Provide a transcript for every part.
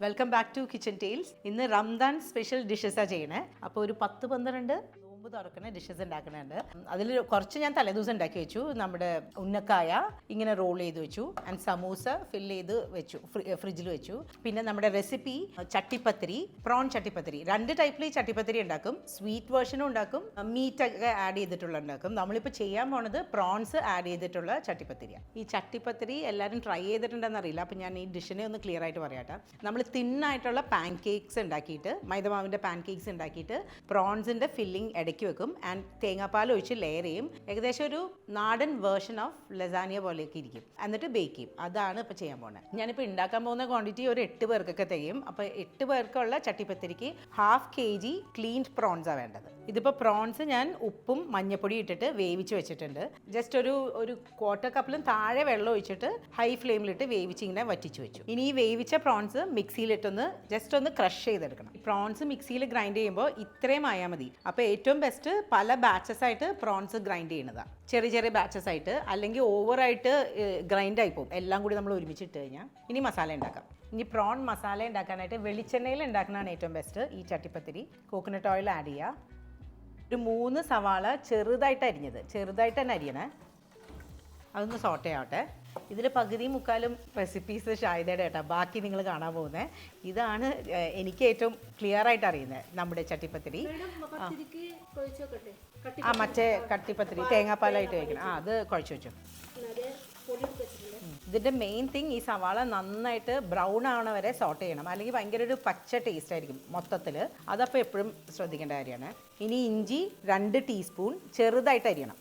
Welcome back to kitchen tales. ഇന്ന് Ramadan special ഡിഷസാണ് ചെയ്യണേ. അപ്പോൾ ഒരു 10-12 നോമ്പ് തുറക്കുന്ന ഡിഷസ് ഉണ്ടാക്കുന്നുണ്ട്. അതിൽ കുറച്ച് ഞാൻ തലേദിവസം ഉണ്ടാക്കി വെച്ചു. നമ്മുടെ ഉന്നക്കായ ഇങ്ങനെ റോൾ ചെയ്ത് വെച്ചു, ആൻഡ് സമൂസ ഫിൽ ചെയ്ത് വെച്ചു, ഫ്രിഡ്ജിൽ വെച്ചു. പിന്നെ നമ്മുടെ റെസിപ്പി ചട്ടിപ്പത്തിരി, പ്രോൺ ചട്ടിപ്പത്തിരി. 2 ടൈപ്പിൽ ഈ ചട്ടിപ്പത്തിരി ഉണ്ടാക്കും. സ്വീറ്റ് വേർഷനും ഉണ്ടാക്കും, മീറ്റ് ഒക്കെ ആഡ് ചെയ്തിട്ടുള്ള ഉണ്ടാക്കും. നമ്മളിപ്പോൾ ചെയ്യാൻ പോണത് പ്രോൺസ് ആഡ് ചെയ്തിട്ടുള്ള ചട്ടിപ്പത്തിരിയാണ്. ഈ ചട്ടിപ്പത്തിരി എല്ലാവരും ട്രൈ ചെയ്തിട്ടുണ്ടെന്ന് അറിയില്ല, അപ്പോൾ ഞാൻ ഈ ഡിഷിനെ ഒന്ന് ക്ലിയർ ആയിട്ട് പറയാട്ടെ. നമ്മൾ തിന്നായിട്ടുള്ള പാൻ കേക്ക്സ് ഉണ്ടാക്കിയിട്ട്, മൈദമാവിൻ്റെ പാൻ കേക്ക്സ് ഉണ്ടാക്കിയിട്ട് പ്രോൺസിൻ്റെ ഫില്ലിംഗ് ഇടയ്ക്ക് വെക്കും, ആൻഡ് തേങ്ങാപ്പാൽ ഒഴിച്ച് ലെയർ ചെയ്യും. ഏകദേശം ഒരു നാടൻ വേർഷൻ ഓഫ് ലസാനിയ പോലെയൊക്കെ ഇരിക്കും. എന്നിട്ട് ബേക്ക് ചെയ്യും. അതാണ് ഇപ്പോൾ ചെയ്യാൻ പോകുന്നത്. ഞാനിപ്പോൾ ഉണ്ടാക്കാൻ പോകുന്ന ക്വാണ്ടിറ്റി ഒരു 8 പേർക്കൊക്കെ തികയും. അപ്പോൾ 8 പേർക്കുള്ള ചട്ടിപ്പത്തിരിക്ക് 1/2 kg ക്ലീൻഡ് പ്രോൺസാണ് വേണ്ടത്. ഇതിപ്പോൾ പ്രോൺസ് ഞാൻ ഉപ്പും മഞ്ഞപ്പൊടി ഇട്ടിട്ട് വേവിച്ച് വെച്ചിട്ടുണ്ട്. ജസ്റ്റ് ഒരു ക്വാർട്ടർ കപ്പിലും താഴെ വെള്ളം ഒഴിച്ചിട്ട് ഹൈ ഫ്ലെയിമിലിട്ട് വേവിച്ച് ഇങ്ങനെ വറ്റിച്ച് വെച്ചു. ഇനി ഈ വേവിച്ച പ്രോൺസ് മിക്സിയിലിട്ടൊന്ന് ജസ്റ്റ് ഒന്ന് ക്രഷ് ചെയ്തെടുക്കണം. പ്രോൺസ് മിക്സിയിൽ ഗ്രൈൻഡ് ചെയ്യുമ്പോൾ ഇത്രയും ആയാൽ മതി. അപ്പോൾ ഏറ്റവും ബെസ്റ്റ് പല ബാച്ചസ് ആയിട്ട് പ്രോൺസ് ഗ്രൈൻഡ് ചെയ്യുന്നതാണ്. ചെറിയ ചെറിയ ബാച്ചസ് ആയിട്ട്, അല്ലെങ്കിൽ ഓവറായിട്ട് ഗ്രൈൻഡ് ആയി പോകും. എല്ലാം കൂടി നമ്മൾ ഒരുമിച്ച് ഇട്ട് കഴിഞ്ഞാൽ ഇനി മസാല ഉണ്ടാക്കാം. ഇനി പ്രോൺ മസാല ഉണ്ടാക്കാനായിട്ട് വെളിച്ചെണ്ണയിൽ ഉണ്ടാക്കുന്നതാണ് ഏറ്റവും ബെസ്റ്റ്. ഈ ചട്ടിപ്പത്തിരി കോക്കനട്ട് ഓയിൽ ആഡ് ചെയ്യുക. ഒരു 3 സവാള ചെറുതായിട്ട് അരിഞ്ഞത്, ചെറുതായിട്ട് തന്നെ അരിയണേ. അതൊന്ന് സോട്ടേ ആവട്ടെ. ഇതിൽ പകുതിയും മുക്കാലും റെസിപ്പീസ് ഷാഹിദയുടെ കേട്ടോ, ബാക്കി നിങ്ങൾ കാണാൻ പോകുന്നത്. ഇതാണ് എനിക്ക് ഏറ്റവും ക്ലിയർ ആയിട്ട് അറിയുന്നത് നമ്മുടെ ചട്ടിപ്പത്തിരി. മറ്റേ കട്ടിപ്പത്തിരി തേങ്ങാപ്പാലായിട്ട് കഴിക്കണം. അത് കുഴച്ച് വെച്ചു. ഇതിൻ്റെ മെയിൻ തിങ്, ഈ സവാള നന്നായിട്ട് ബ്രൗൺ ആവണ വരെ സോട്ട് ചെയ്യണം, അല്ലെങ്കിൽ ഭയങ്കര ഒരു പച്ച ടേസ്റ്റ് ആയിരിക്കും മൊത്തത്തിൽ. അതപ്പോൾ എപ്പോഴും ശ്രദ്ധിക്കേണ്ട കാര്യമാണ്. ഇനി ഇഞ്ചി 2 ടീസ്പൂൺ ചെറുതായിട്ട് അരിയണം,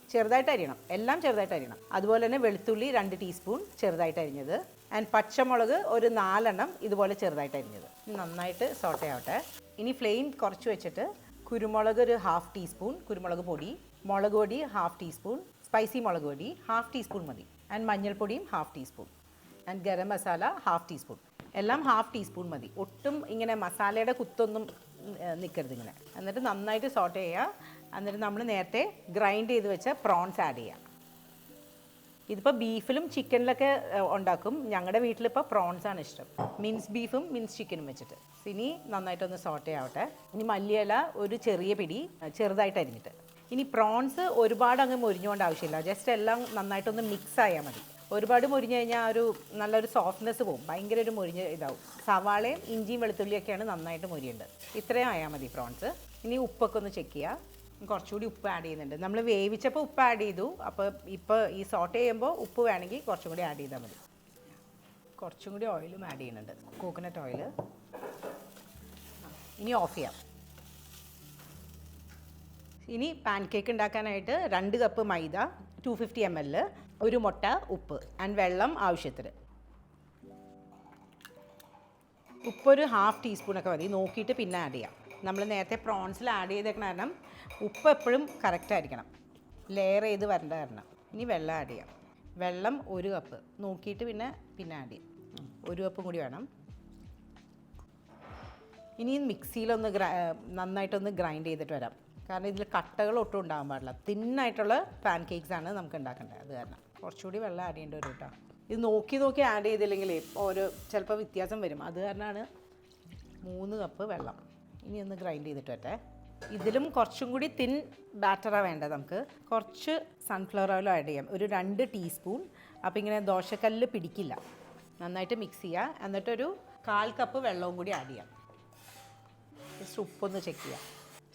എല്ലാം ചെറുതായിട്ട് അരിയണം. അതുപോലെ തന്നെ വെളുത്തുള്ളി 2 ടീസ്പൂൺ ചെറുതായിട്ട് അരിഞ്ഞത്, ആൻഡ് പച്ചമുളക് ഒരു 4 എണ്ണം ഇതുപോലെ ചെറുതായിട്ട് അരിഞ്ഞത്. നന്നായിട്ട് സോട്ട് ആവട്ടെ. ഇനി ഫ്ലെയിം കുറച്ച് വെച്ചിട്ട് കുരുമുളക് ഒരു 1/2 ടീസ്പൂൺ കുരുമുളക് പൊടി, മുളക് പൊടി 1/2 ടീസ്പൂൺ, സ്പൈസി മുളക് പൊടി 1/2 ടീസ്പൂൺ മതി, ആൻഡ് മഞ്ഞൾപ്പൊടിയും 1/2 teaspoon, and garam masala 1/2 teaspoon. എല്ലാം 1/2 ടീസ്പൂൺ മതി. ഒട്ടും ഇങ്ങനെ മസാലയുടെ കുത്തൊന്നും നിൽക്കരുത് ഇങ്ങനെ. എന്നിട്ട് നന്നായിട്ട് സോട്ട് ചെയ്യുക. എന്നിട്ട് നമ്മൾ നേരത്തെ ഗ്രൈൻഡ് ചെയ്ത് വെച്ച പ്രോൺസ് ആഡ് ചെയ്യുക. ഇതിപ്പോൾ ബീഫിലും ചിക്കനിലൊക്കെ ഉണ്ടാക്കും. ഞങ്ങളുടെ വീട്ടിലിപ്പോൾ പ്രോൺസാണ് ഇഷ്ടം. മിൻസ് ബീഫും മിൻസ് ചിക്കനും വെച്ചിട്ട്. ഇനി നന്നായിട്ടൊന്ന് സോട്ട് ആവട്ടെ. ഇനി മല്ലിയില ഒരു ചെറിയ പിടി ചെറുതായിട്ട് അരിഞ്ഞിട്ട്. ഇനി പ്രോൺസ് ഒരുപാട് അങ്ങ് മൊരിഞ്ഞുകൊണ്ട് ആവശ്യമില്ല, ജസ്റ്റ് എല്ലാം നന്നായിട്ടൊന്ന് മിക്സ് ആയാൽ മതി. ഒരുപാട് മൊരിഞ്ഞ് കഴിഞ്ഞാൽ ഒരു നല്ലൊരു സോഫ്റ്റ്നെസ് പോകും, ഭയങ്കര ഒരു മൊരിഞ്ഞ് ഇതാവും. സവാളയും ഇഞ്ചിയും വെളുത്തുള്ളിയൊക്കെയാണ് നന്നായിട്ട് മൊരിയേണ്ടത്. ഇത്രയും ആയാൽ മതി പ്രോൺസ്. ഇനി ഉപ്പൊക്കെ ഒന്ന് ചെക്ക് ചെയ്യുക. കുറച്ചുകൂടി ഉപ്പ് ആഡ് ചെയ്യുന്നുണ്ട്. നമ്മൾ വേവിച്ചപ്പോൾ ഉപ്പ് ആഡ് ചെയ്തു. അപ്പോൾ ഇപ്പോൾ ഈ സോട്ട് ചെയ്യുമ്പോൾ ഉപ്പ് വേണമെങ്കിൽ കുറച്ചും കൂടി ആഡ് ചെയ്താൽ മതി. കുറച്ചും കൂടി ഓയിലും ആഡ് ചെയ്യുന്നുണ്ട്, കോക്കനട്ട് ഓയിൽ. ഇനി ഓഫ് ചെയ്യാം. ഇനി പാൻ കേക്ക് ഉണ്ടാക്കാനായിട്ട് 2 കപ്പ് മൈദ, 250 ml, ഒരു മുട്ട, ഉപ്പ്, ആൻഡ് വെള്ളം ആവശ്യത്തിന്. ഉപ്പൊരു 1/2 ടീസ്പൂണൊക്കെ മതി, നോക്കിയിട്ട് പിന്നെ ആഡ് ചെയ്യാം. നമ്മൾ നേരത്തെ പ്രോൺസിൽ ആഡ് ചെയ്തേക്കുന്ന കാരണം ഉപ്പ് എപ്പോഴും കറക്റ്റായിരിക്കണം, ലെയർ ചെയ്ത് വരേണ്ട കാരണം. ഇനി വെള്ളം ആഡ് ചെയ്യാം. വെള്ളം 1 കപ്പ്, നോക്കിയിട്ട് പിന്നെ ആഡ് ചെയ്യാം. 1 കപ്പും കൂടി വേണം. ഇനി മിക്സിയിലൊന്ന് നന്നായിട്ടൊന്ന് ഗ്രൈൻഡ് ചെയ്തിട്ട് വരാം, കാരണം ഇതിൽ കട്ടകൾ ഒട്ടും ഉണ്ടാകാൻ പാടില്ല. തിന്നായിട്ടുള്ള പാൻ കേക്ക്സാണ് നമുക്ക് ഉണ്ടാക്കേണ്ടത്. അത് കാരണം കുറച്ചുകൂടി വെള്ളം ആഡ് ചെയ്യേണ്ടി വരും കേട്ടോ. ഇത് നോക്കി ആഡ് ചെയ്തില്ലെങ്കിൽ ചിലപ്പോൾ വ്യത്യാസം വരും. അത് കാരണമാണ് 3 കപ്പ് വെള്ളം. ഇനി ഒന്ന് ഗ്രൈൻഡ് ചെയ്തിട്ട് വരട്ടെ. ഇതിലും കുറച്ചും കൂടി തിൻ ബാറ്ററാണ് വേണ്ടത്. നമുക്ക് കുറച്ച് സൺഫ്ലവർ ഓയിൽ ആഡ് ചെയ്യാം, ഒരു 2 ടീസ്പൂൺ. അപ്പോൾ ഇങ്ങനെ ദോശക്കല്ല് പിടിക്കില്ല. നന്നായിട്ട് മിക്സ് ചെയ്യുക. എന്നിട്ടൊരു 1/4 കപ്പ് വെള്ളവും കൂടി ആഡ് ചെയ്യാം. ജസ്റ്റ് ഉപ്പൊന്ന് ചെക്ക് ചെയ്യാം.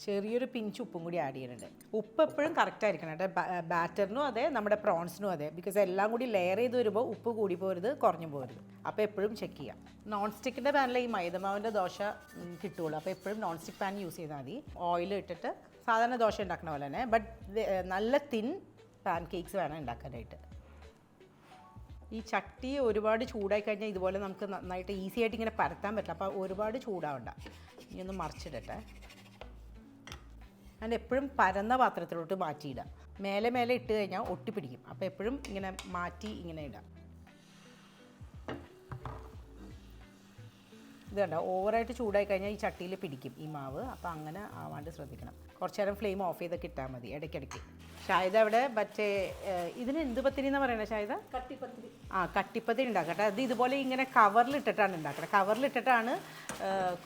ചെറിയൊരു പിഞ്ച് ഉപ്പും കൂടി ആഡ് ചെയ്യുന്നുണ്ട്. ഉപ്പ് എപ്പോഴും കറക്റ്റ് ആയിരിക്കണം കേട്ടോ, ബാറ്ററിനും അതെ നമ്മുടെ പ്രോൺസിനും അതെ. ബിക്കോസ് എല്ലാം കൂടി ലെയർ ചെയ്ത് വരുമ്പോൾ ഉപ്പ് കൂടി പോരുത്, കുറഞ്ഞു പോരുത്. അപ്പോൾ എപ്പോഴും ചെക്ക് ചെയ്യാം. നോൺ സ്റ്റിക്കിൻ്റെ പാനിൽ ഈ മൈദമാവിൻ്റെ ദോശ കിട്ടുള്ളൂ. അപ്പോൾ എപ്പോഴും നോൺ സ്റ്റിക്ക് പാൻ യൂസ് ചെയ്താൽ മതി. ഓയിൽ ഇട്ടിട്ട് സാധാരണ ദോശ ഉണ്ടാക്കുന്ന പോലെ തന്നെ, ബട്ട് നല്ല തിൻ പാൻ കേക്ക്സ് വേണം ഉണ്ടാക്കാനായിട്ട്. ഈ ചട്ടി ഒരുപാട് ചൂടായി കഴിഞ്ഞാൽ ഇതുപോലെ നമുക്ക് നന്നായിട്ട് ഈസി ആയിട്ട് ഇങ്ങനെ പരത്താൻ പറ്റില്ല. അപ്പോൾ ഒരുപാട് ചൂടാവണ്ട. ഇനി ഒന്ന് മറിച്ചിടട്ടെ. അതിൻ്റെ എപ്പോഴും പരന്ന പാത്രത്തിലോട്ട് മാറ്റിയിടാം. മേലെ ഇട്ട് കഴിഞ്ഞാൽ ഒട്ടിപ്പിടിക്കും. അപ്പോൾ എപ്പോഴും ഇങ്ങനെ മാറ്റി ഇങ്ങനെ ഇടാം. ഇത് കണ്ടോ ഓവറായിട്ട് ചൂടായി കഴിഞ്ഞാൽ ഈ ചട്ടിയിൽ പിടിക്കും ഈ മാവ്. അപ്പോൾ അങ്ങനെ ആവാണ്ട് ശ്രദ്ധിക്കണം. കുറച്ച് നേരം ഫ്ലെയിം ഓഫ് ചെയ്തൊക്കെ ഇട്ടാൽ മതി ഇടയ്ക്കിടയ്ക്ക്. ഷാഹിദ അവിടെ മറ്റേ ഇതിന് എന്ത് പത്തിരി എന്നാണ് പറയണത് ഷാഹിദ? കട്ടിപ്പത്തിരി. കട്ടിപ്പത്തിരി ഉണ്ടാക്കട്ടെ. അത് ഇതുപോലെ ഇങ്ങനെ കവറിലിട്ടിട്ടാണ് ഉണ്ടാക്കുന്നത്. കവറിലിട്ടിട്ടാണ്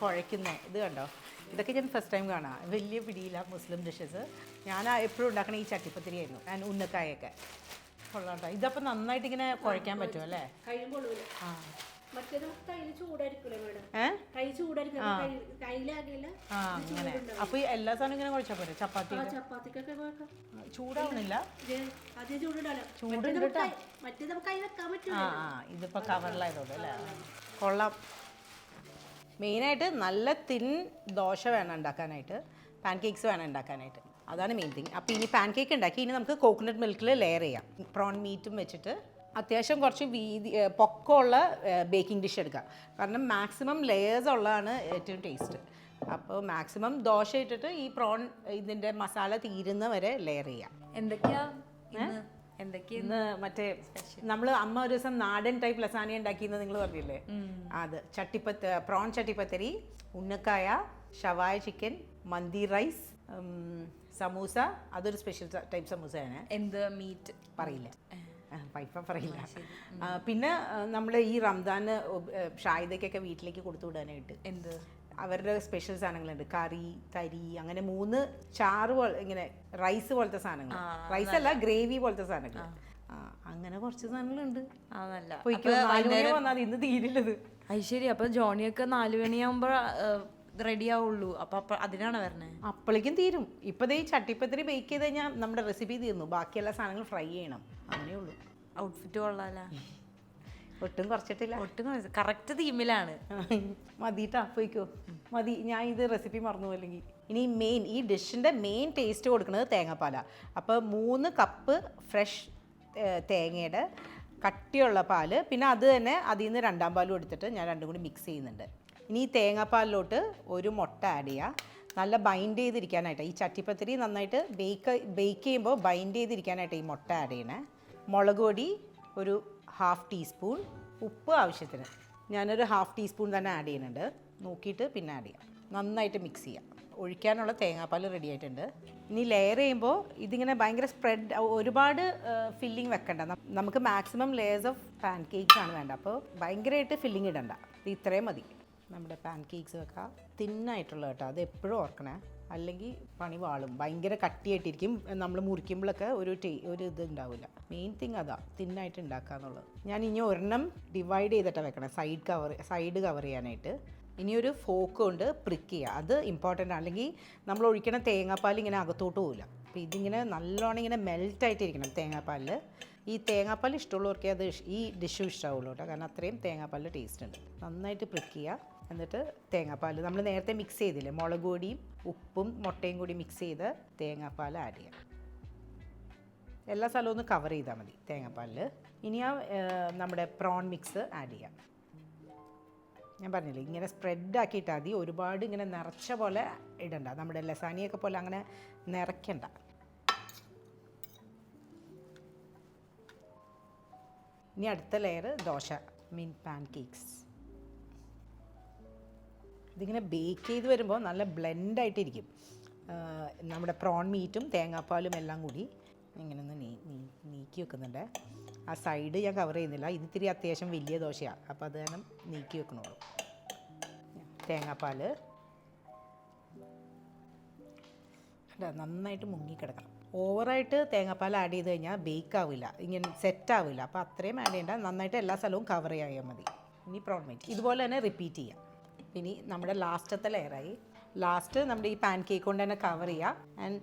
കുഴയ്ക്കുന്നത്. ഇത് കണ്ടോ, ഇതൊക്കെ ഞാൻ ഫസ്റ്റ് ടൈം കാണാം. വലിയ പിടിയില്ല മുസ്ലിം ഡിഷസ്. ഞാൻ എപ്പോഴും ഉണ്ടാക്കണ ഈ ചട്ടിപ്പത്തിരി ആയിരുന്നു. ഞാൻ ഉന്നക്കായൊക്കെ കൊള്ളാട്ടോ. ഇതപ്പോൾ നന്നായിട്ട് ഇങ്ങനെ കുഴയ്ക്കാൻ പറ്റും അല്ലേ? ആ അങ്ങനെ. അപ്പൊ എല്ലാ സാധനം ഇങ്ങനെ കുഴച്ചാൽ പോരെ? ചപ്പാത്തി ചൂടാവുന്നില്ല? ഇതിപ്പോ കവറിലായതോടെ അല്ലേ? കൊള്ളാം. മെയിനായിട്ട് നല്ല തിൻ ദോശ വേണം ഉണ്ടാക്കാനായിട്ട്, പാൻ കേക്ക്സ് വേണം ഉണ്ടാക്കാനായിട്ട്. അതാണ് മെയിൻ തിങ്. അപ്പോൾ ഇനി പാൻ കേക്ക് ഉണ്ടാക്കി ഇനി നമുക്ക് കോക്കനട്ട് മിൽക്കിൽ ലെയർ ചെയ്യാം. പ്രോൺ മീറ്റും വെച്ചിട്ട് അത്യാവശ്യം കുറച്ച് പൊക്കമുള്ള ബേക്കിംഗ് ഡിഷ് എടുക്കാം. കാരണം മാക്സിമം ലെയേഴ്സ് ഉള്ളതാണ് ഏറ്റവും ടേസ്റ്റ്. അപ്പോൾ മാക്സിമം ദോശ ഇട്ടിട്ട് ഈ പ്രോൺ ഇതിൻ്റെ മസാല തീരുന്ന വരെ ലെയർ ചെയ്യാം. ഇന്ന് മറ്റേ നമ്മൾ അമ്മ ഒരു ദിവസം നാടൻ ടൈപ്പ് ലസാനിയ ഉണ്ടാക്കിയെന്ന് നിങ്ങൾ പറഞ്ഞില്ലേ? അത് പ്രോൺ ചട്ടിപ്പത്തിരി, ഉന്നക്കായ, ഷവായ ചിക്കൻ, മന്തി റൈസ്, സമൂസ. അതൊരു സ്പെഷ്യൽ ടൈപ്പ് സമൂസയാണ്. എന്ത് മീറ്റ് പറയില്ല, പൈപ്പ പറയില്ല. പിന്നെ നമ്മൾ ഈ റംദാൻ ഷാഹിദയ്ക്കൊക്കെ വീട്ടിലേക്ക് കൊടുത്തു വിടാനായിട്ട് എന്ത് അവരുടെ സ്പെഷ്യൽ സാധനങ്ങളുണ്ട്. കറി, തരി, അങ്ങനെ 3 ചാറ് ഇങ്ങനെ റൈസ് പോലത്തെ സാധനങ്ങൾ. റൈസ് അല്ല, ഗ്രേവി പോലത്തെ സാധനങ്ങൾ. അങ്ങനെ കുറച്ച് സാധനങ്ങളുണ്ട്. വന്നാൽ ഇന്ന് തീരില്ലത്. അത് ശരി. അപ്പൊ ജോണിയൊക്കെ 4 മണിയാകുമ്പോ റെഡി ആവുള്ളൂ. അപ്പൊ അതിനാണ് വരണേ? അപ്പോഴേക്കും തീരും. ഇപ്പൊ ഈ ചട്ടിപ്പത്തിരി ബേക്ക് ചെയ്ത് കഴിഞ്ഞാൽ നമ്മുടെ റെസിപ്പി തീർന്നു. ബാക്കിയെല്ലാ സാധനങ്ങൾ ഫ്രൈ ചെയ്യണം. അങ്ങനെയേ ഉള്ളൂ. ഔട്ട്ഫിറ്റ് കൊള്ളാല. ഒട്ടും കുറച്ചിട്ടില്ല. ഒട്ടും കറക്റ്റ് തീമിലാണ്. മതിട്ടാ, പോയിക്കോ മതി. ഞാൻ ഇത് റെസിപ്പി മറന്നു. അല്ലെങ്കിൽ ഇനി ഈ ഡിഷിൻ്റെ മെയിൻ ടേസ്റ്റ് കൊടുക്കുന്നത് തേങ്ങാപ്പാലാണ്. അപ്പോൾ 3 കപ്പ് ഫ്രഷ് തേങ്ങയുടെ കട്ടിയുള്ള പാല്, പിന്നെ അത് തന്നെ അതിൽ നിന്ന് 2ാം പാലും എടുത്തിട്ട് ഞാൻ രണ്ടും കൂടി മിക്സ് ചെയ്യുന്നുണ്ട്. ഇനി ഈ തേങ്ങാപ്പാലിലോട്ട് ഒരു മുട്ട ആഡ് ചെയ്യുക. നല്ല ബൈൻഡ് ചെയ്തിരിക്കാനായിട്ട് ഈ ചട്ടിപ്പത്തിരി നന്നായിട്ട് ബേക്ക് ചെയ്യുമ്പോൾ ബൈൻഡ് ചെയ്തിരിക്കാനായിട്ട് ഈ മുട്ട ആഡ് ചെയ്യണേ. മുളക് പൊടി ഒരു 1/2 ടീസ്പൂൺ, ഉപ്പ് ആവശ്യത്തിന്. ഞാനൊരു 1/2 ടീസ്പൂൺ തന്നെ ആഡ് ചെയ്യുന്നുണ്ട്. നോക്കിയിട്ട് പിന്നെ ആഡ് ചെയ്യാം. നന്നായിട്ട് മിക്സ് ചെയ്യാം. ഒഴിക്കാനുള്ള തേങ്ങാപ്പാൽ റെഡി ആയിട്ടുണ്ട്. ഇനി ലെയർ ചെയ്യുമ്പോൾ ഇതിങ്ങനെ ഭയങ്കര സ്പ്രെഡ്, ഒരുപാട് ഫില്ലിങ് വെക്കണ്ട. നമുക്ക് maximum layers of pan cakes ആണ് വേണ്ട. അപ്പോൾ ഭയങ്കരമായിട്ട് ഫില്ലിങ് ഇടണ്ട. ഇത്രയും മതി. നമ്മുടെ പാൻ കേക്ക്സ് വെക്കാം. തിന്നായിട്ടുള്ള കേട്ടോ, അത് എപ്പോഴും ഓർക്കണേ. അല്ലെങ്കിൽ പണി വാളും. ഭയങ്കര കട്ടിയായിട്ടിരിക്കും. നമ്മൾ മുറിക്കുമ്പോഴൊക്കെ ഒരു ഇത് ഉണ്ടാവില്ല. മെയിൻ തിങ് അതാ, തിന്നായിട്ട് ഉണ്ടാക്കുക എന്നുള്ളത്. ഞാൻ ഇനി ഒരെണ്ണം ഡിവൈഡ് ചെയ്തിട്ടാണ് വെക്കണം, സൈഡ് കവർ ചെയ്യാനായിട്ട്. ഇനി ഒരു ഫോക്ക് കൊണ്ട് പ്രിക്ക് ചെയ്യുക. അത് ഇമ്പോർട്ടൻ്റ് ആണ്. അല്ലെങ്കിൽ നമ്മൾ ഒഴിക്കണ തേങ്ങാപ്പാൽ ഇങ്ങനെ അകത്തോട്ട് പോകില്ല. അപ്പോൾ ഇതിങ്ങനെ നല്ലോണം ഇങ്ങനെ മെൽറ്റായിട്ടിരിക്കണം തേങ്ങാപ്പാലിൽ. ഈ തേങ്ങാപ്പാൽ ഇഷ്ടമുള്ളവർക്കേ അത് ഈ ഡിഷും ഇഷ്ടമാവുള്ളൂ കേട്ടോ. കാരണം അത്രയും തേങ്ങാപ്പാലിൽ ടേസ്റ്റ് ഉണ്ട്. നന്നായിട്ട് പ്രിക്ക് ചെയ്യുക. എന്നിട്ട് തേങ്ങാപ്പാൽ നമ്മൾ നേരത്തെ മിക്സ് ചെയ്തില്ലേ, മുളക് പൊടിയും ഉപ്പും മുട്ടയും കൂടി മിക്സ് ചെയ്ത് തേങ്ങാപ്പാൽ ആഡ് ചെയ്യാം. എല്ലാ സ്ഥലവും ഒന്ന് കവർ ചെയ്താൽ മതി തേങ്ങാപ്പാലിൽ. ഇനി നമ്മുടെ പ്രോൺ മിക്സ് ആഡ് ചെയ്യാം. ഞാൻ പറഞ്ഞില്ലേ, ഇങ്ങനെ സ്പ്രെഡ് ആക്കിയിട്ടാൽ മതി. ഒരുപാട് ഇങ്ങനെ നിറച്ച പോലെ ഇടണ്ട. നമ്മുടെ ലസാനിയൊക്കെ പോലെ അങ്ങനെ നിറയ്ക്കണ്ട. ഇനി അടുത്ത ലെയർ ദോശ, പാൻ കേക്ക്സ്. ഇതിങ്ങനെ ബേക്ക് ചെയ്ത് വരുമ്പോൾ നല്ല ബ്ലെൻഡായിട്ടിരിക്കും. നമ്മുടെ പ്രോൺ മീറ്റും തേങ്ങാപ്പാലും എല്ലാം കൂടി ഇങ്ങനെ ഒന്ന് നീക്കി വെക്കുന്നുണ്ട്. ആ സൈഡ് ഞാൻ കവർ ചെയ്യുന്നില്ല. ഇത് ഇത്തിരി അത്യാവശ്യം വലിയ ദോശയാണ്. അപ്പോൾ അത് കാരണം നീക്കി വെക്കണുള്ളൂ. തേങ്ങാപ്പാൽ നന്നായിട്ട് മുങ്ങിക്കിടക്കണം. ഓവറായിട്ട് തേങ്ങാപ്പാൽ ആഡ് ചെയ്ത് കഴിഞ്ഞാൽ ബേക്ക് ആവില്ല, ഇങ്ങനെ സെറ്റ് ആവില്ല. അപ്പോൾ അത്രയും ആഡ് ചെയ്യേണ്ട. നന്നായിട്ട് എല്ലാ സ്ഥലവും കവർ ചെയ്യാൻ മതി. ഇനി പ്രോൺ മീറ്റ് ഇതുപോലെ തന്നെ റിപ്പീറ്റ് ചെയ്യാം. ഇനി നമ്മുടെ ലാസ്റ്റത്തെ ലെയറായി. ലാസ്റ്റ് നമ്മുടെ ഈ പാൻ കേക്ക് കൊണ്ട് തന്നെ കവർ ചെയ്യുക ആൻഡ്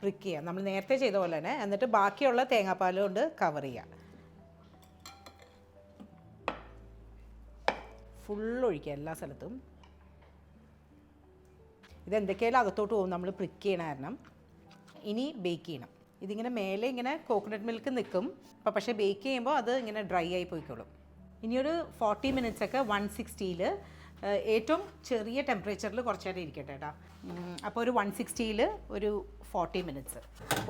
പ്രിക്ക് ചെയ്യുക. നമ്മൾ നേരത്തെ ചെയ്ത പോലെ തന്നെ. എന്നിട്ട് ബാക്കിയുള്ള തേങ്ങാപ്പാൽ കൊണ്ട് കവർ ചെയ്യുക. ഫുൾ ഒഴിക്കുക എല്ലാ സ്ഥലത്തും. ഇതെന്തൊക്കെയായാലും അകത്തോട്ട് പോകും നമ്മൾ പ്രിക്ക് ചെയ്യണ കാരണം. ഇനി ബേക്ക് ചെയ്യണം. ഇതിങ്ങനെ മേലെ ഇങ്ങനെ കോക്കനട്ട് മിൽക്ക് നിൽക്കും. അപ്പോൾ പക്ഷേ ബേക്ക് ചെയ്യുമ്പോൾ അത് ഇങ്ങനെ ഡ്രൈ ആയി പോയിക്കോളും. ഇനിയൊരു 40 മിനിറ്റ്സ് ഒക്കെ 160-ൽ ഏറ്റവും ചെറിയ ടെമ്പറേച്ചറിൽ കുറച്ച് നേരം ഇരിക്കട്ടെ കേട്ടോ. അപ്പോൾ ഒരു 160-ൽ ഒരു 40 മിനിറ്റ്സ്.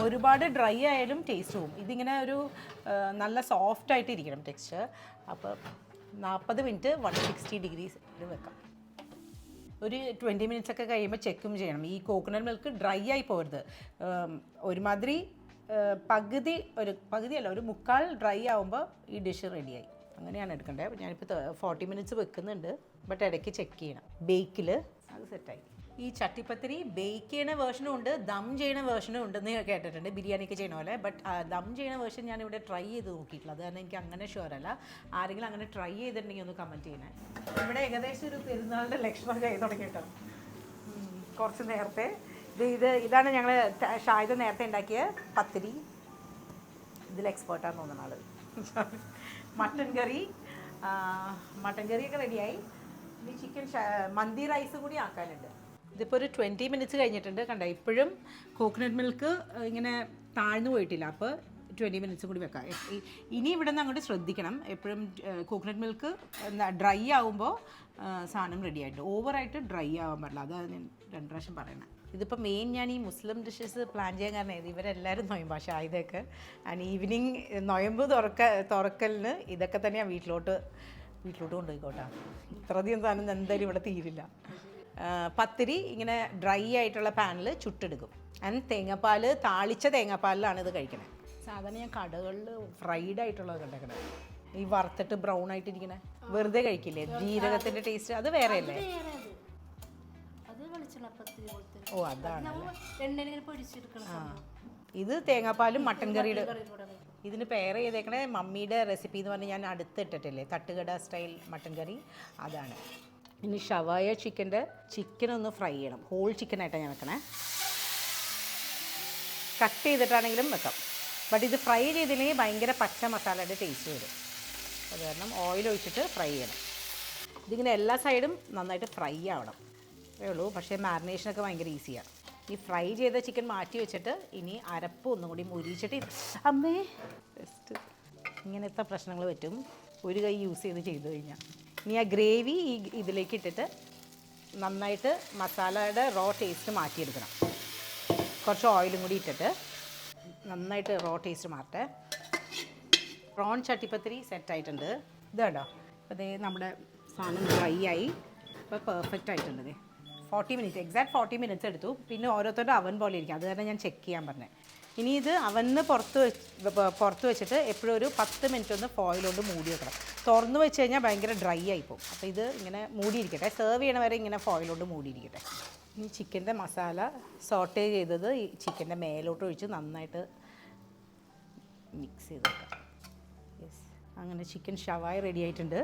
ഒരുപാട് ഡ്രൈ ആയാലും ടേസ്റ്റ് പോകും. ഇതിങ്ങനെ ഒരു നല്ല സോഫ്റ്റ് ആയിട്ട് ഇരിക്കണം ടെക്സ്ചർ. അപ്പോൾ 40 മിനിറ്റ് 160 ഡിഗ്രീസിൽ വെക്കാം. ഒരു 20 മിനിറ്റ്സ് ഒക്കെ കഴിയുമ്പോൾ ചെക്കും ചെയ്യണം. ഈ കോക്കനട്ട് മിൽക്ക് ഡ്രൈ ആയി പോകരുത്. ഒരുമാതിരി പകുതിയല്ല, ഒരു മുക്കാൽ ഡ്രൈ ആകുമ്പോൾ ഈ ഡിഷ് റെഡിയായി. അങ്ങനെയാണ് എടുക്കേണ്ടത്. ഞാനിപ്പോൾ 40 മിനിറ്റ്സ് വെക്കുന്നുണ്ട്, ബട്ട് ഇടയ്ക്ക് ചെക്ക് ചെയ്യണം. ബേക്കിൽ അത് സെറ്റായി. ഈ ചട്ടിപ്പത്തിരി ബേക്ക് ചെയ്യണ വേർഷനും ഉണ്ട്, ദം ചെയ്യണ വേർഷനും ഉണ്ടെന്ന് കേട്ടിട്ടുണ്ട്, ബിരിയാണിക്ക് ചെയ്യണ പോലെ. ബട്ട് ദം ചെയ്യണ വേർഷൻ ഞാനിവിടെ ട്രൈ ചെയ്ത് നോക്കിയിട്ടില്ല, അത് കാരണം എനിക്ക് അങ്ങനെ ഷുവർ അല്ല. ആരെങ്കിലും അങ്ങനെ ട്രൈ ചെയ്തിട്ടുണ്ടെങ്കിൽ ഒന്ന് കമൻറ്റ് ചെയ്യണേ. ഇവിടെ ഏകദേശം ഒരു പെരുന്നാളിൻ്റെ ലക്ഷണം കൈ തുടങ്ങിയിട്ടോ, കുറച്ച് നേരത്തെ. ഇതാണ് ഞങ്ങൾ ഷാഹിദ നേരത്തെ ഉണ്ടാക്കിയ പത്തിരി. ഇതിൽ എക്സ്പേർട്ടാന്ന് തോന്നുന്ന ആൾ. മട്ടൻ കറിയൊക്കെ റെഡിയായി. ഇനി ചിക്കൻ മന്തി റൈസ് കൂടി ആക്കാനുണ്ട്. ഇതിപ്പോൾ ഒരു 20 മിനിറ്റ്സ് കഴിഞ്ഞിട്ടുണ്ട്. കണ്ട, ഇപ്പോഴും കോക്കനട്ട് മിൽക്ക് ഇങ്ങനെ താഴ്ന്നു പോയിട്ടില്ല. അപ്പോൾ 20 മിനിറ്റ്സ് കൂടി വെക്കാം. ഇനി ഇവിടെ നിന്ന് അങ്ങോട്ട് ശ്രദ്ധിക്കണം. എപ്പോഴും കോക്കനട്ട് മിൽക്ക് ഡ്രൈ ആകുമ്പോൾ സാധനം റെഡി ആയിട്ട്, ഓവറായിട്ട് ഡ്രൈ ആവാൻ പാടില്ല. അതാണ് ഞാൻ 2 പ്രാവശ്യം പറയണത്. ഇതിപ്പോൾ മെയിൻ ഞാൻ ഈ മുസ്ലിം ഡിഷസ് പ്ലാൻ ചെയ്യാൻ കാരണം ഇവരെല്ലാവരും നൊയമ്പ്, പക്ഷേ ഇതൊക്കെ ആൻഡ് ഈവനിങ് നൊയമ്പ് തുറക്കലിന് ഇതൊക്കെ തന്നെയാണ് വീട്ടിലോട്ട് കൊണ്ടുപോയിക്കോട്ടെ. ഇത്രയധികം സാധനം എന്തായാലും ഇവിടെ തീരില്ല. പത്തിരി ഇങ്ങനെ ഡ്രൈ ആയിട്ടുള്ള പാനിൽ ചുട്ടെടുക്കും. ആൻഡ് തേങ്ങാപ്പാൽ, താളിച്ച തേങ്ങാപ്പാലിലാണ് ഇത് കഴിക്കണത്. സാധാരണ ഞാൻ കടകളിൽ ഫ്രൈഡ് ആയിട്ടുള്ളത് കണ്ടേക്കണേ, ഈ വറുത്തിട്ട് ബ്രൗൺ ആയിട്ടിരിക്കണേ, വെറുതെ കഴിക്കില്ലേ, ജീരകത്തിൻ്റെ ടേസ്റ്റ്, അത് വേറെ അല്ലേ? ഓ, അതാണ്. ഇത് തേങ്ങാപ്പാലും മട്ടൻ കറിയുടെ. ഇതിന് പെയർ ചെയ്തേക്കണേ മമ്മിയുടെ റെസിപ്പി എന്ന് പറഞ്ഞാൽ ഞാൻ അടുത്തിട്ടിട്ടില്ലേ, തട്ടുകട സ്റ്റൈൽ മട്ടൻ കറി, അതാണ്. ഇനി ഷവായ ചിക്കൻ ഒന്ന് ഫ്രൈ ചെയ്യണം. ഹോൾ ചിക്കനായിട്ടാണ് ഞാൻ വെക്കണേ. കട്ട് ചെയ്തിട്ടാണെങ്കിലും വെക്കാം, ബട്ട് ഇത് ഫ്രൈ ചെയ്തില്ലെങ്കിൽ ഭയങ്കര പച്ച മസാലയുടെ ടേസ്റ്റ് വരും. അത് കാരണം ഓയിൽ ഒഴിച്ചിട്ട് ഫ്രൈ ചെയ്യണം. ഇതിങ്ങനെ എല്ലാ സൈഡും നന്നായിട്ട് ഫ്രൈ ആവണം, അതേ ഉള്ളൂ. പക്ഷേ മാരിനേഷനൊക്കെ ഭയങ്കര ഈസിയാണ്. ഈ ഫ്രൈ ചെയ്ത ചിക്കൻ മാറ്റി വെച്ചിട്ട് ഇനി അരപ്പ് ഒന്നും കൂടി മുരിച്ചിട്ട്, അമ്മേ ബെസ്റ്റ്, ഇങ്ങനത്തെ പ്രശ്നങ്ങൾ പറ്റും ഒരു കൈ യൂസ് ചെയ്ത് കഴിഞ്ഞാൽ. ഇനി ആ ഗ്രേവി ഇതിലേക്ക് ഇട്ടിട്ട് നന്നായിട്ട് മസാലയുടെ റോ ടേസ്റ്റ് മാറ്റിയെടുക്കണം. കുറച്ച് ഓയിലും കൂടി ഇട്ടിട്ട് നന്നായിട്ട് റോ ടേസ്റ്റ് മാറട്ടെ. പ്രോൺ ചട്ടിപ്പത്തിരി സെറ്റായിട്ടുണ്ട്. ഇത് കേട്ടോ, അതേ നമ്മുടെ സാധനം ഡ്രൈ ആയി, ഇപ്പോൾ പെർഫെക്റ്റ് ആയിട്ടുണ്ട്. 40 മിനിറ്റ്, എക്സാക്ട് 40 മിനിറ്റ്സ് എടുത്തു. പിന്നെ ഓരോരുത്തരുടെ അവൻ പോലെ ഇരിക്കും, അത് കാരണം ഞാൻ ചെക്ക് ചെയ്യാൻ പറഞ്ഞത്. ഇനി ഇത് അവന് പുറത്ത് വെച്ചിട്ട് എപ്പോഴും ഒരു 10 മിനിറ്റ് ഒന്ന് ഫോയിലോണ്ട് മൂടി വെക്കണം. തുറന്ന് വെച്ച് കഴിഞ്ഞാൽ ഭയങ്കര ഡ്രൈ ആയിപ്പോവും. അപ്പോൾ ഇത് ഇങ്ങനെ മൂടിയിരിക്കട്ടെ, സെർവ് ചെയ്യണ വരെ ഇങ്ങനെ ഫോയിലോണ്ട് മൂടിയിരിക്കട്ടെ. ഇനി ചിക്കൻ്റെ മസാല സോട്ടേ ചെയ്തത് ഈ ചിക്കൻ്റെ മേലോട്ട് ഒഴിച്ച് നന്നായിട്ട് മിക്സ് ചെയ്ത് വെക്കാം. യെസ്, അങ്ങനെ ചിക്കൻ ഷവായ റെഡി ആയിട്ടുണ്ട്.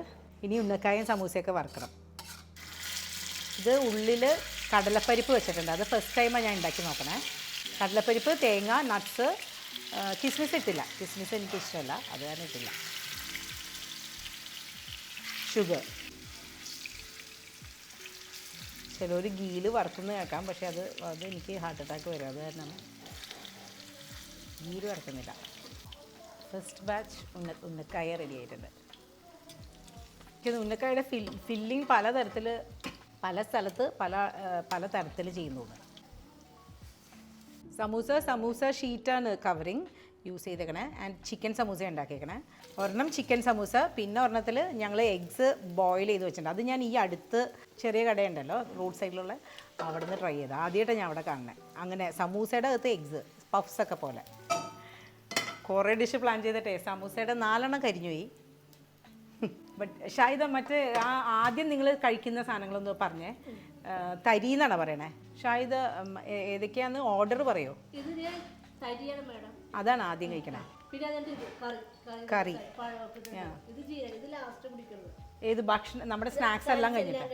ഇനി ഉന്നക്കായും സമൂസയൊക്കെ വറുക്കണം. ഇത് ഉള്ളിൽ കടലപ്പരിപ്പ് വെച്ചിട്ടുണ്ട്, അത് ഫസ്റ്റ് ടൈമാണ് ഞാൻ ഉണ്ടാക്കി നോക്കണേ. കടലപ്പരിപ്പ്, തേങ്ങ, നട്ട്സ്, കിസ്മിസ് ഇട്ടില്ല, കിസ്മിസ് എനിക്ക് ഇഷ്ടമല്ല, അത് കാരണം ഇട്ടില്ല. ഷുഗർ, ചിലർ ഗീല് വറുക്കുന്ന കേൾക്കാം, പക്ഷേ അത് എനിക്ക് ഹാർട്ട് അറ്റാക്ക് വരും, അത് കാരണം ഗീല് വറുക്കുന്നില്ല. ഫസ്റ്റ് ബാച്ച് ഉന്നക്കായ റെഡി ആയിട്ടുണ്ട്. ഉന്നക്കായയുടെ ഫില്ലിങ് പല സ്ഥലത്ത് പല തരത്തിൽ ചെയ്യുന്നുണ്ട്. സമൂസ ഷീറ്റാണ് കവറിങ് യൂസ് ചെയ്തേക്കണേ. ആൻഡ് ചിക്കൻ സമൂസ ഉണ്ടാക്കിയേക്കണേ. ഒരെണ്ണം ചിക്കൻ സമൂസ, പിന്നെ ഒരെണ്ണത്തിൽ ഞങ്ങൾ എഗ്സ് ബോയിൽ ചെയ്ത് വെച്ചിട്ടുണ്ട്. അത് ഞാൻ ഈ അടുത്ത് ചെറിയ കടയുണ്ടല്ലോ റോഡ് സൈഡിലുള്ള, അവിടെ നിന്ന് ട്രൈ ചെയ്ത് ആദ്യമായിട്ടാണ് ഞാൻ അവിടെ കാണുന്നത്. അങ്ങനെ സമൂസയുടെ അകത്ത് എഗ്സ് പഫ്സൊക്കെ പോലെ കുറേ ഡിഷ് പ്ലാൻ ചെയ്തിട്ടേ സമൂസയുടെ 4 എണ്ണം കരിഞ്ഞു പോയി. ബട്ട് ഷാഹിദ, മറ്റേ ആദ്യം നിങ്ങൾ കഴിക്കുന്ന സാധനങ്ങളൊന്ന് പറഞ്ഞേ. തരി എന്നാണ് പറയണേ. ഷാഹിദ ഏതൊക്കെയാന്ന് ഓർഡർ പറയോ? അതാണ് ആദ്യം കഴിക്കണേ. കറി ഏത് ഭക്ഷണം, നമ്മുടെ സ്നാക്സ് എല്ലാം കഴിഞ്ഞിട്ട്.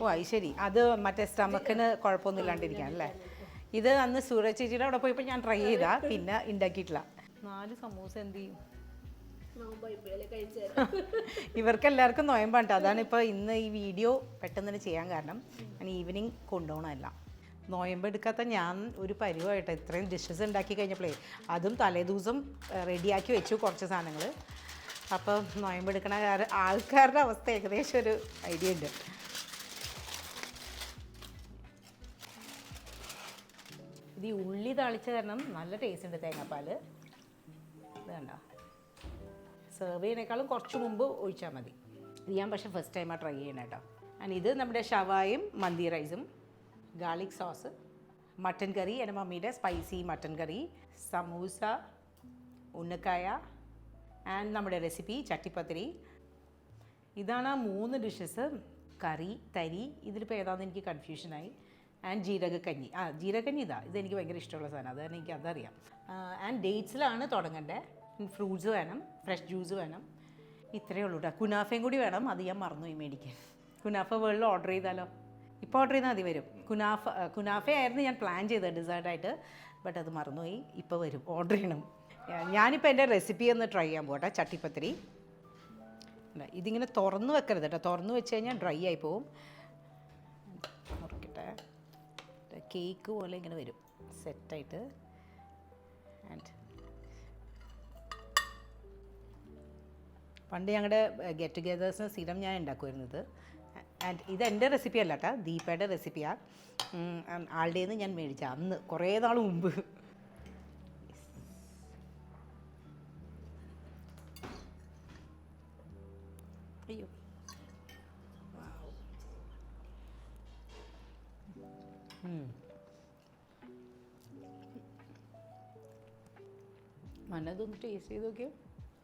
ഓ, അത് ശരി, അത് മറ്റേ സ്റ്റമക്കിന് കുഴപ്പമൊന്നും ഇല്ലാണ്ടിരിക്കാൻ അല്ലേ. ഇത് അന്ന് സൂരജ് ചേച്ചിയുടെ അവിടെ പോയപ്പോൾ ഞാൻ ട്രൈ ചെയ്താ, പിന്നെ ഉണ്ടാക്കിയിട്ടില്ല. 4 സമൂസ എന്ത് ചെയ്യും? ഇവർക്കെല്ലാവർക്കും നോയമ്പാണ്. അതാണ് ഇപ്പോൾ ഇന്ന് ഈ വീഡിയോ പെട്ടെന്ന് തന്നെ ചെയ്യാൻ കാരണം. ഞാൻ ഈവനിങ് കൊണ്ടുപോകണമല്ല. നോയമ്പ് എടുക്കാത്ത ഞാൻ ഒരു പരിവായിട്ട് ഇത്രയും ഡിഷസ് ഉണ്ടാക്കി കഴിഞ്ഞപ്പോഴേ അതും തലേദിവസം റെഡിയാക്കി വെച്ചു കുറച്ച് സാധനങ്ങൾ. അപ്പോൾ നോയമ്പ് എടുക്കണ ആൾക്കാരുടെ അവസ്ഥ ഏകദേശം ഒരു ഐഡിയ ഉണ്ട്. ഇത് ഈ ഉള്ളി താളിച്ച കാരണം നല്ല ടേസ്റ്റ് ഉണ്ട് തേങ്ങാപ്പാൽ. ഇത് കണ്ടോ, സെർവ് ചെയ്യുന്നേക്കാളും കുറച്ച് മുമ്പ് ഒഴിച്ചാൽ മതി. ഇത് ഞാൻ പക്ഷേ ഫസ്റ്റ് ടൈമാണ് ട്രൈ ചെയ്യണം കേട്ടോ. ആൻഡ് ഇത് നമ്മുടെ ഷവായും മന്തി റൈസും, ഗാർലിക് സോസ്, മട്ടൻ കറി, എൻ്റെ മമ്മിയുടെ spicy mutton curry, samosa, unnakkaya and നമ്മുടെ റെസിപ്പി ചട്ടിപ്പത്തിരി. ഇതാണ് ആ 3 ഡിഷസ്. കറി, തരി, ഇതിലിപ്പോൾ ഏതാണെന്ന് എനിക്ക് കൺഫ്യൂഷനായി. ആൻഡ് ജീരകക്കഞ്ഞി. ജീരകക്കഞ്ഞി ഇതെനിക്ക് ഭയങ്കര ഇഷ്ടമുള്ള സാധനം, അത് തന്നെ എനിക്ക് അതറിയാം. ആൻഡ് ഡേറ്റ്സിലാണ് തുടങ്ങേണ്ടത്. ഫ്രൂട്ട്സ് വേണം, ഫ്രഷ് ജ്യൂസ് വേണം. ഇത്രയേ ഉള്ളൂ കേട്ടോ. കുനാഫയും കൂടി വേണം, അത് ഞാൻ മറന്നുപോയി മേടിക്കാൻ. കുനാഫ വേൾഡിൽ ഓർഡർ ചെയ്താലോ? ഇപ്പോൾ ഓർഡർ ചെയ്താൽ മതി, വരും. കുനാഫയായിരുന്നു ഞാൻ പ്ലാൻ ചെയ്തത് ഡെസേർട്ടായിട്ട്, ബട്ട് അത് മറന്നുപോയി. ഇപ്പോൾ വരും, ഓർഡർ ചെയ്യണം. ഞാനിപ്പോൾ എൻ്റെ റെസിപ്പി ഒന്ന് ട്രൈ ചെയ്യാൻ പോകട്ടെ. ചട്ടിപ്പത്തിരി ഇതിങ്ങനെ തുറന്ന് വെക്കരുത് കേട്ടോ, തുറന്ന് വെച്ച് കഴിഞ്ഞാൽ ഡ്രൈ ആയി പോവും. മുറിക്കട്ടെ. കേക്ക് പോലെ ഇങ്ങനെ വരും സെറ്റായിട്ട്. ആൻഡ് പണ്ട് ഞങ്ങളുടെ ഗെറ്റ് ടുഗെദേഴ്സിന് സ്ഥിരം ഞാൻ ഉണ്ടാക്കുമായിരുന്നത്. ആൻഡ് ഇതെൻ്റെ റെസിപ്പി അല്ല കേട്ടോ, ദീപയുടെ റെസിപ്പിയാണ്. ആളുടെ നിന്ന് ഞാൻ മേടിച്ച അന്ന് കുറേ നാൾ മുമ്പ്. അയ്യോ, മനതൊന്ന് ടേസ്റ്റ് ചെയ്ത് നോക്കിയോ.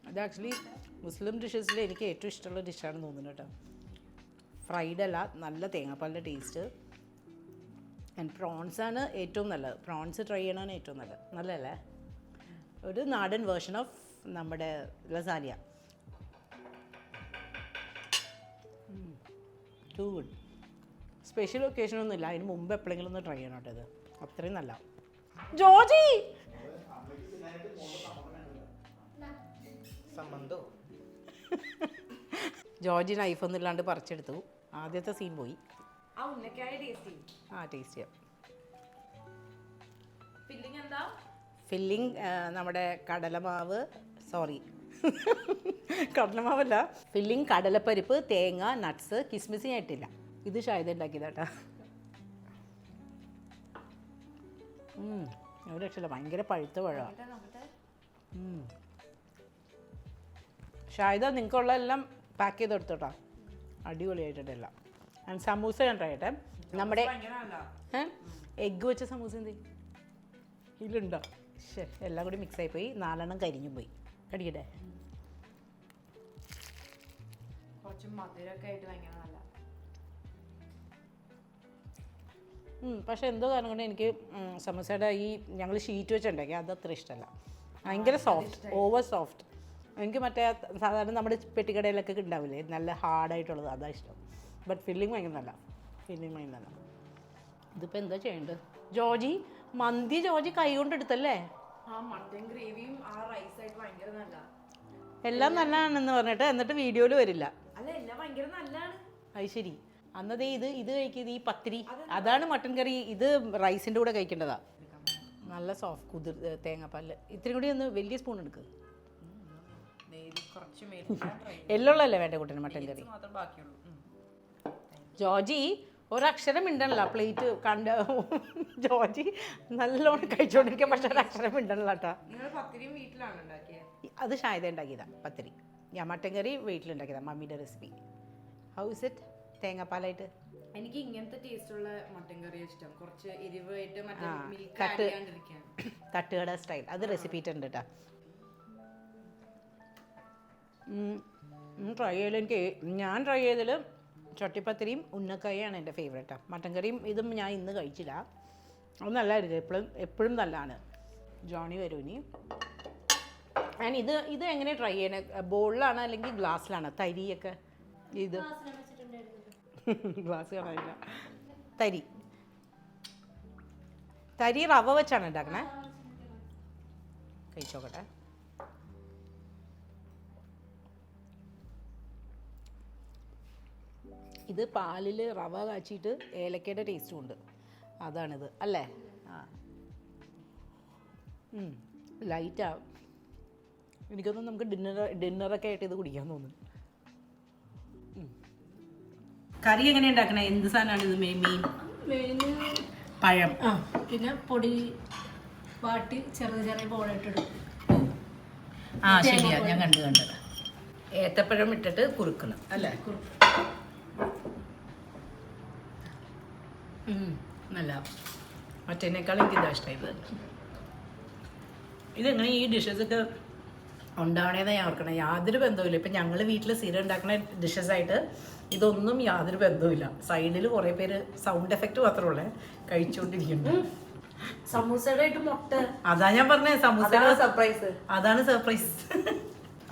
അത് ആക്ച്വലി മുസ്ലിം ഡിഷസിൽ എനിക്ക് ഏറ്റവും ഇഷ്ടമുള്ള ഡിഷാണെന്ന് തോന്നുന്നു കേട്ടോ. ഫ്രൈഡ് അല്ല, നല്ല തേങ്ങാപ്പാലിൻ്റെ ടേസ്റ്റ്. ആൻഡ് പ്രോൺസാണ് ഏറ്റവും നല്ലത്. പ്രോൺസ് ട്രൈ ചെയ്യണതാണ് ഏറ്റവും നല്ലത്. നല്ലതല്ലേ? ഒരു നാടൻ വേർഷൻ ഓഫ് നമ്മുടെ ലസാനിയ. Too good. സ്പെഷ്യൽ ഒക്കേഷനൊന്നും ഇല്ല, അതിന് മുമ്പ് എപ്പോഴെങ്കിലും ഒന്ന് ട്രൈ ചെയ്യണം കേട്ടോ. ഇത് അത്രയും നല്ല. ജോജി ജോർജി നൈഫൊന്നും ഇല്ലാണ്ട് പറിച്ചെടുത്തു. ആദ്യത്തെ സീൻ പോയി. ടേസ്റ്റ് ചെയ്യാം. ഫില്ലിങ് നമ്മുടെ കടലമാവ്, കടലമാവല്ല, ഫില്ലിങ് കടലപ്പരിപ്പ്, തേങ്ങ, നട്ട്സ്, കിസ്മിസ് ഞാൻ ഇട്ടില്ല. ഇത് ഷായദ ഉണ്ടാക്കിയതാട്ടാ. ഒരു രക്ഷയില്ല, ഭയങ്കര പഴുത്ത പഴമാണ്. ഷായദ നിങ്ങൾക്കുള്ള എല്ലാം പാക്ക് ചെയ്ത് എടുത്തോട്ടാ, അടിപൊളിയായിട്ടെല്ലാം. ആൻഡ് സമൂസ ഞാൻ ട്രൈ ചെയ്യട്ടെ. നമ്മുടെ എഗ്ഗ് വെച്ച സമൂസ എന്ത് ഇതിലുണ്ടോ? എല്ലാം കൂടി മിക്സ് ആയിപ്പോയി. 4 എണ്ണം കരിഞ്ഞും പോയി. കടിക്കട്ടെ. പക്ഷെ എന്തോ കാരണം കൊണ്ട് എനിക്ക് സമൂസയുടെ ഈ ഞങ്ങൾ ഷീറ്റ് വെച്ചുണ്ടാക്കി അത് അത്ര ഇഷ്ടമല്ല. ഭയങ്കര സോഫ്റ്റ്, ഓവർ സോഫ്റ്റ്. എനിക്ക് മറ്റേ സാധാരണ നമ്മുടെ പെട്ടിക്കടയിലൊക്കെ ഉണ്ടാവില്ലേ നല്ല ഹാർഡായിട്ടുള്ളത്, അതാണ് ഇഷ്ടം. ബട്ട് ഫില്ലിങ് ഭയങ്കര നല്ല. ഇതിപ്പോൾ എന്താ ചെയ്യേണ്ടത്? ജോജി മന്തി ജോജി കൈ കൊണ്ട് എടുത്തല്ലേ? എല്ലാം നല്ലതാണെന്ന് പറഞ്ഞിട്ട് എന്നിട്ട് വീഡിയോയിൽ വരില്ല. അത് ശരി. അന്നതേ ഇത് കഴിക്കുന്നത് ഈ പത്തിരി, അതാണ് മട്ടൻ കറി. ഇത് റൈസിൻ്റെ കൂടെ കഴിക്കേണ്ടതാ. നല്ല സോഫ്റ്റ് തേങ്ങാപ്പാല്. ഇത്തിരി കൂടി ഒന്ന് വലിയ സ്പൂൺ എടുക്കുക. എല്ലുള്ളല്ലേ വേണ്ട കൂട്ടിന് മട്ടൻ കറി. ജോജി ഒരക്ഷരം മിണ്ടണല്ല. പ്ലേറ്റ് കണ്ട ജോജി നല്ലോണം കഴിച്ചോണ്ടിരിക്കുക, പക്ഷെ ഒരക്ഷരം മിണ്ടണല്ല കേട്ടോ. അത് ഷായദ ഉണ്ടാക്കിയതാ പത്തിരി. ഞാൻ മട്ടൻ കറി വീട്ടിലുണ്ടാക്കിയതാ, മമ്മിയുടെ റെസിപ്പി. How is it? തേങ്ങാപ്പാലായിട്ട് എനിക്ക് ഇങ്ങനത്തെ ടേസ്റ്റുള്ള മട്ടൻ കറി ഇഷ്ടം. കുറച്ച് എരിവായിട്ട് തട്ടുകട സ്റ്റൈൽ. അത് റെസിപ്പി ഉണ്ട് കേട്ടോ. ഞാൻ ട്രൈ ചെയ്തതിൽ ചട്ടിപ്പത്തിരിയും ഉന്നക്കായാണ് എൻ്റെ ഫേവറേറ്റാണ്. മട്ടൻ കറിയും ഇതും ഞാൻ ഇന്ന് കഴിച്ചില്ല. അത് നല്ലതായിരുന്നു, എപ്പോഴും നല്ലതാണ്. ജോണി വരും ഇനി. ആൻഡ് ഇത് എങ്ങനെ ട്രൈ ചെയ്യണേ? ബോളിലാണ് അല്ലെങ്കിൽ ഗ്ലാസ്സിലാണ്? തരിയൊക്കെ ഇത് ഗ്ലാസ് കാണാനില്ല. തരി റവ വെച്ചാണ് ഉണ്ടാക്കണേ. കഴിച്ചോക്കട്ടെ. ഇത് പാലിൽ റവ കാച്ചിട്ട് ഏലക്കയുടെ ടേസ്റ്റും ഉണ്ട്, അതാണിത് അല്ലേ? ലൈറ്റാ. എനിക്കൊന്നും നമുക്ക് ഡിന്നറൊക്കെ ആയിട്ട് ഇത് കുടിക്കാൻ തോന്നുന്നു. കറി എങ്ങനെ ഉണ്ടാക്കണേ? എന്ത് സാധനമാണ് ഇത്? മെയിൻ പഴം, പിന്നെ പൊടി വാട്ടി ചെറിയ ബോളായിട്ടെടുക്കും. ശരിയാ, ഞാൻ കണ്ടു. ഏത്തപ്പഴം ഇട്ടിട്ട് കുറുക്കണം അല്ലേ? നല്ല മറ്റേനേക്കാളും എനിക്ക് ഇതാ ഇഷ്ടമായത്. ഇതെങ്ങനെ ഈ ഡിഷസൊക്കെ ഉണ്ടാവണേന്ന് ഞാൻ ഓർക്കണം. യാതൊരു ബന്ധവുമില്ല. ഇപ്പം ഞങ്ങൾ വീട്ടിൽ സ്ഥിരം ഉണ്ടാക്കുന്ന ഡിഷസായിട്ട് ഇതൊന്നും യാതൊരു ബന്ധവുമില്ല. സൈഡിൽ കുറേ പേര് സൗണ്ട് എഫക്റ്റ് മാത്രമുള്ള കഴിച്ചുകൊണ്ടിരിക്കുന്നു. സമൂസയുടെ ആയിട്ട് മുട്ട, അതാ ഞാൻ പറഞ്ഞത് സമൂസ സർപ്രൈസ്. അതാണ് സർപ്രൈസ്.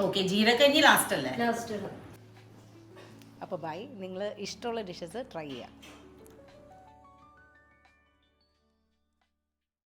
ഓക്കെ, ജീരകഞ്ഞി ലാസ്റ്റ് അല്ലേ? ലാസ്റ്റ്. അപ്പോൾ ബൈ. നിങ്ങൾ ഇഷ്ടമുള്ള ഡിഷസ് ട്രൈ ചെയ്യാം.